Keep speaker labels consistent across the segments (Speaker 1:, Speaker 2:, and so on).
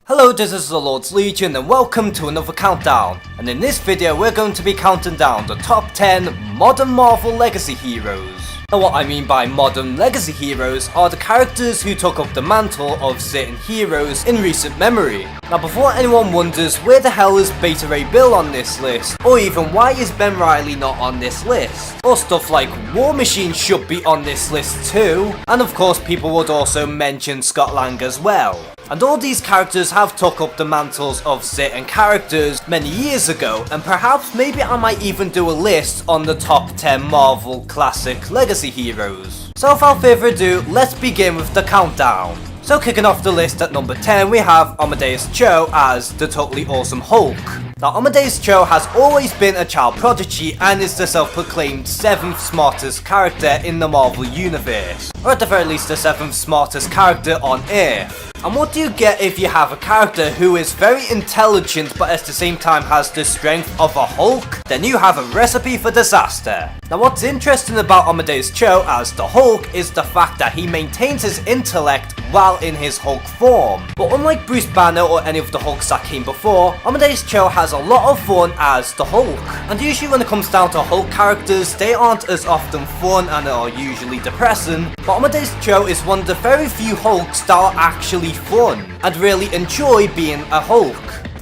Speaker 1: Hello, this is the Lord's Legion and welcome to another countdown, and in this video we're going to be counting down the top 10 modern Marvel legacy heroes. Now what I mean by modern legacy heroes are the characters who took up the mantle of certain heroes in recent memory. Now before anyone wonders where the hell is Beta Ray Bill on this list, or even why is Ben Reilly not on this list, or stuff like War Machine should be on this list too, and of course people would also mention Scott Lang as well. And all these characters have took up the mantles of certain characters many years ago, and perhaps maybe I might even do a list on the top 10 Marvel classic legacy heroes. So without further ado, let's begin with the countdown. So kicking off the list at number 10 we have Amadeus Cho as the totally awesome Hulk. Now Amadeus Cho has always been a child prodigy and is the self-proclaimed 7th smartest character in the Marvel Universe, or at the very least the 7th smartest character on Earth. And what do you get if you have a character who is very intelligent but at the same time has the strength of a Hulk? Then you have a recipe for disaster. Now what's interesting about Amadeus Cho as the Hulk is the fact that he maintains his intellect while in his Hulk form. But unlike Bruce Banner or any of the Hulks that came before, Amadeus Cho has a lot of fun as the Hulk. And usually when it comes down to Hulk characters, they aren't as often fun and are usually depressing. But Amadeus Cho is one of the very few Hulks that are actually fun and really enjoy being a Hulk.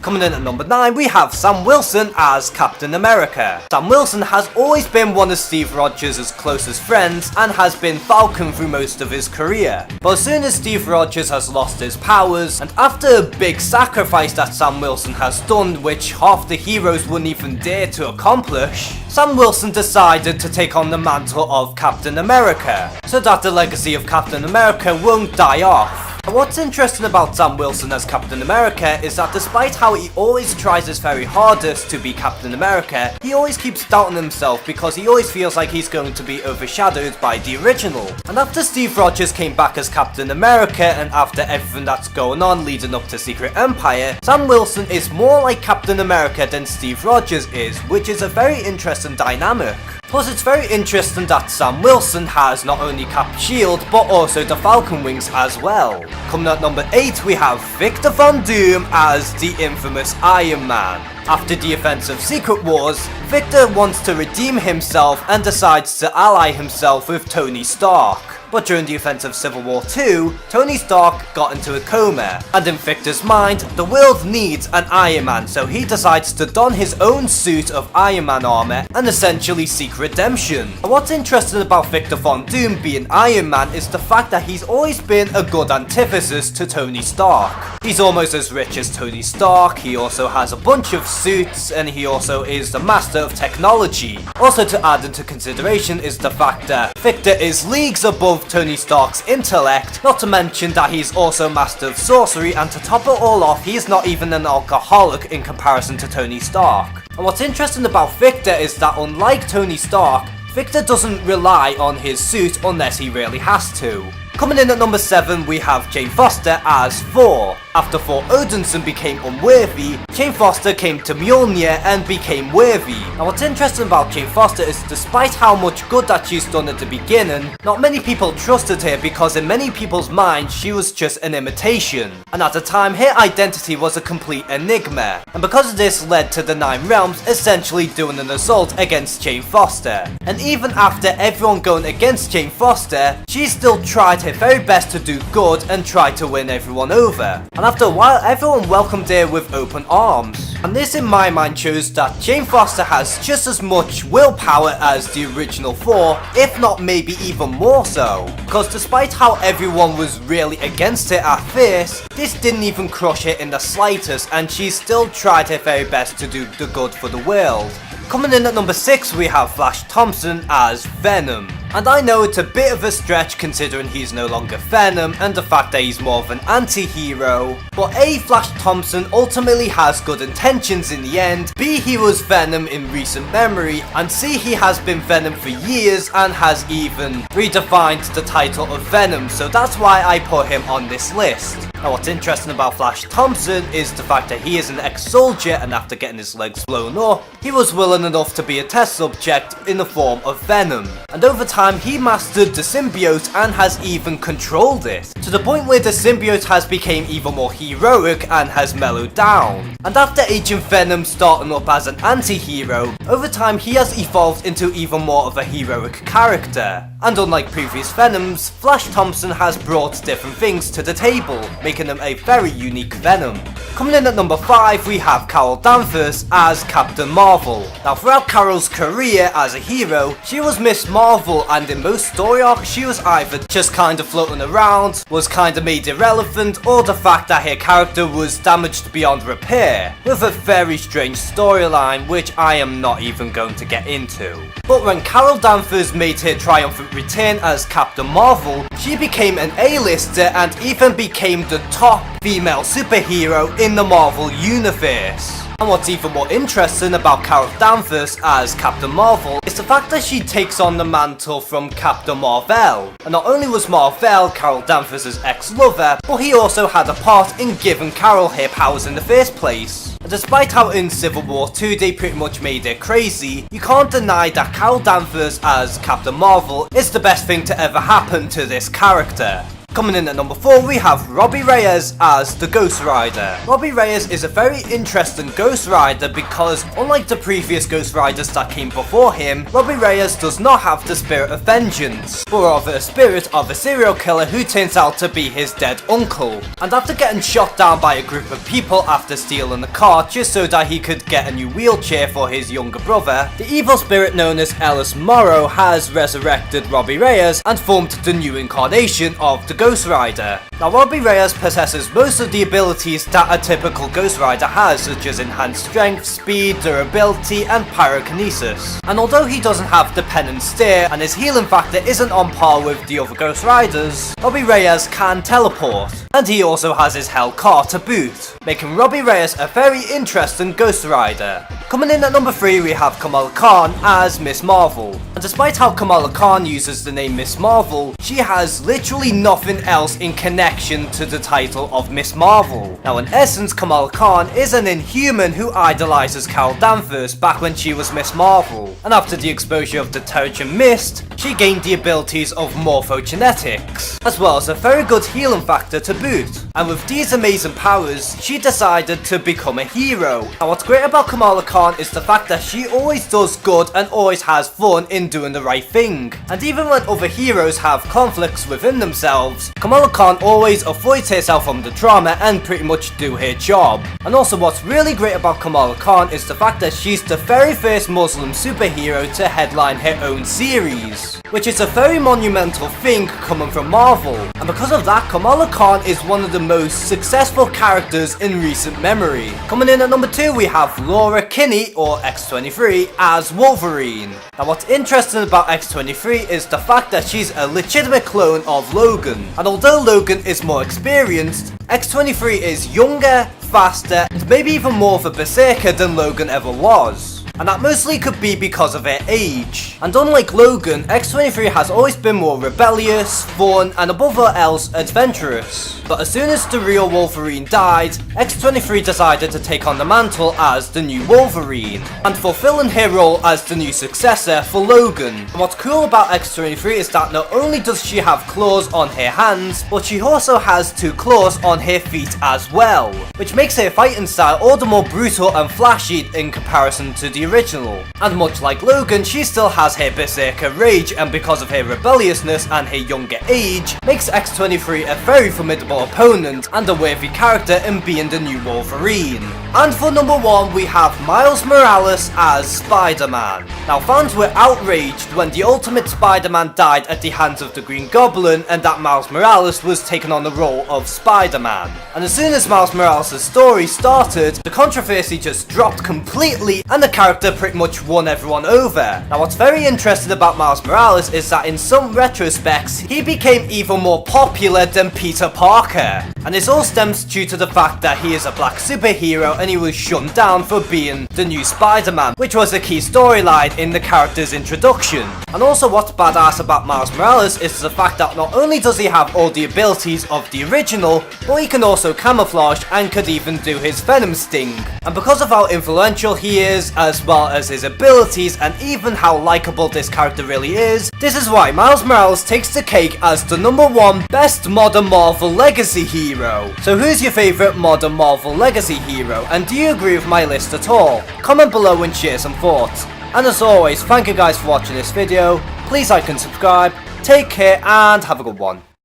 Speaker 1: Coming in at number 9 we have Sam Wilson as Captain America. Sam Wilson has always been one of Steve Rogers' closest friends and has been Falcon through most of his career. But as soon as Steve Rogers has lost his powers, and after a big sacrifice that Sam Wilson has done which half the heroes wouldn't even dare to accomplish, Sam Wilson decided to take on the mantle of Captain America, so that the legacy of Captain America won't die off. And what's interesting about Sam Wilson as Captain America is that despite how he always tries his very hardest to be Captain America, he always keeps doubting himself because he always feels like he's going to be overshadowed by the original. And after Steve Rogers came back as Captain America and after everything that's going on leading up to Secret Empire, Sam Wilson is more like Captain America than Steve Rogers is, which is a very interesting dynamic. Plus it's very interesting that Sam Wilson has not only Cap Shield but also the Falcon Wings as well. Coming at number 8 we have Victor Von Doom as the infamous Iron Man. After the events of Secret Wars, Victor wants to redeem himself and decides to ally himself with Tony Stark. But during the events of Civil War II, Tony Stark got into a coma, and in Victor's mind, the world needs an Iron Man, so he decides to don his own suit of Iron Man armor and essentially seek redemption. And what's interesting about Victor Von Doom being Iron Man is the fact that he's always been a good antithesis to Tony Stark. He's almost as rich as Tony Stark, he also has a bunch of suits, and he also is the master of technology. Also to add into consideration is the fact that Victor is leagues above Tony Stark's intellect, not to mention that he's also master of sorcery, and to top it all off, he's not even an alcoholic in comparison to Tony Stark. And what's interesting about Victor is that unlike Tony Stark, Victor doesn't rely on his suit unless he really has to. Coming in at number 7 we have Jane Foster as Thor. After Thor Odinson became unworthy, Jane Foster came to Mjolnir and became worthy. Now what's interesting about Jane Foster is despite how much good that she's done at the beginning, not many people trusted her because in many people's minds she was just an imitation. And at the time her identity was a complete enigma. And because of this led to the Nine Realms essentially doing an assault against Jane Foster. And even after everyone going against Jane Foster, she still tried her very best to do good and try to win everyone over. And after a while everyone welcomed her with open arms. And this in my mind shows that Jane Foster has just as much willpower as the original Thor, if not maybe even more so. Because despite how everyone was really against her at first, this didn't even crush her in the slightest and she still tried her very best to do the good for the world. Coming in at number 6 we have Flash Thompson as Venom. And I know it's a bit of a stretch considering he's no longer Venom and the fact that he's more of an anti-hero, but A, Flash Thompson ultimately has good intentions in the end, B, he was Venom in recent memory, and C, he has been Venom for years and has even redefined the title of Venom, so that's why I put him on this list. Now what's interesting about Flash Thompson is the fact that he is an ex-soldier and after getting his legs blown up, he was willing enough to be a test subject in the form of Venom. And over time time he mastered the symbiote and has even controlled it, to the point where the symbiote has become even more heroic and has mellowed down. And after Agent Venom starting up as an anti-hero, over time he has evolved into even more of a heroic character. And unlike previous Venoms, Flash Thompson has brought different things to the table, making him a very unique Venom. Coming in at number 5, we have Carol Danvers as Captain Marvel. Now throughout Carol's career as a hero, she was Miss Marvel, and in most story arcs she was either just kinda floating around, was kinda made irrelevant, or the fact that her character was damaged beyond repair, with a very strange storyline which I am not even going to get into. But when Carol Danvers made her triumphant return as Captain Marvel, she became an A-lister and even became the top female superhero in the Marvel Universe. And what's even more interesting about Carol Danvers as Captain Marvel is the fact that she takes on the mantle from Captain Marvel. And not only was Marvel Carol Danvers' ex-lover, but he also had a part in giving Carol her powers in the first place. And despite how in Civil War 2 they pretty much made her crazy, you can't deny that Carol Danvers as Captain Marvel is the best thing to ever happen to this character. Coming in at number 4, we have Robbie Reyes as the Ghost Rider. Robbie Reyes is a very interesting Ghost Rider because, unlike the previous Ghost Riders that came before him, Robbie Reyes does not have the spirit of vengeance, but rather a spirit of a serial killer who turns out to be his dead uncle. And after getting shot down by a group of people after stealing a car just so that he could get a new wheelchair for his younger brother, the evil spirit known as Ellis Morrow has resurrected Robbie Reyes and formed the new incarnation of the Ghost Rider. Now Robbie Reyes possesses most of the abilities that a typical Ghost Rider has, such as enhanced strength, speed, durability and pyrokinesis. And although he doesn't have the pen and stare and his healing factor isn't on par with the other Ghost Riders, Robbie Reyes can teleport. And he also has his Hell car to boot, making Robbie Reyes a very interesting Ghost Rider. Coming in at number 3, we have Kamala Khan as Miss Marvel. And despite how Kamala Khan uses the name Miss Marvel, she has literally nothing else in connection to the title of Miss Marvel. Now in essence, Kamala Khan is an Inhuman who idolizes Carol Danvers back when she was Miss Marvel. And after the exposure of the Terrigen Mist, she gained the abilities of morphogenetics, as well as a very good healing factor to boot. And with these amazing powers, she decided to become a hero. Now what's great about Kamala Khan is the fact that she always does good and always has fun in doing the right thing. And even when other heroes have conflicts within themselves, Kamala Khan always avoids herself from the drama and pretty much do her job. And also what's really great about Kamala Khan is the fact that she's the very first Muslim superhero to headline her own series, which is a very monumental thing coming from Marvel. And because of that, Kamala Khan is one of the most successful characters in recent memory. Coming in at number 2, we have Laura Kinney, or X-23, as Wolverine. Now what's interesting about X-23 is the fact that she's a legitimate clone of Logan. And although Logan is more experienced, X-23 is younger, faster, and maybe even more of a berserker than Logan ever was. And that mostly could be because of her age. And unlike Logan, X-23 has always been more rebellious, fun, and above all else, adventurous. But as soon as the real Wolverine died, X-23 decided to take on the mantle as the new Wolverine, and fulfilling her role as the new successor for Logan. And what's cool about X-23 is that not only does she have claws on her hands, but she also has 2 claws on her feet as well, which makes her fighting style all the more brutal and flashy in comparison to the original. And much like Logan, she still has her berserker rage, and because of her rebelliousness and her younger age, makes X-23 a very formidable opponent and a worthy character in being the new Wolverine. And for number 1, we have Miles Morales as Spider-Man. Now fans were outraged when the Ultimate Spider-Man died at the hands of the Green Goblin and that Miles Morales was taking on the role of Spider-Man. And as soon as Miles Morales' story started, the controversy just dropped completely and the character pretty much won everyone over. Now what's very interesting about Miles Morales is that in some retrospects, he became even more popular than Peter Parker. And this all stems due to the fact that he is a black superhero and he was shunned down for being the new Spider-Man, which was a key storyline in the character's introduction. And also what's badass about Miles Morales is the fact that not only does he have all the abilities of the original, but he can also camouflage and could even do his Venom sting. And because of how influential he is, as well as his abilities and even how likable this character really is, this is why Miles Morales takes the cake as the #1 best modern Marvel Legacy hero. So who's your favourite modern Marvel Legacy hero, and do you agree with my list at all? Comment below and share some thoughts. And as always, thank you guys for watching this video. Please like and subscribe, take care and have a good one.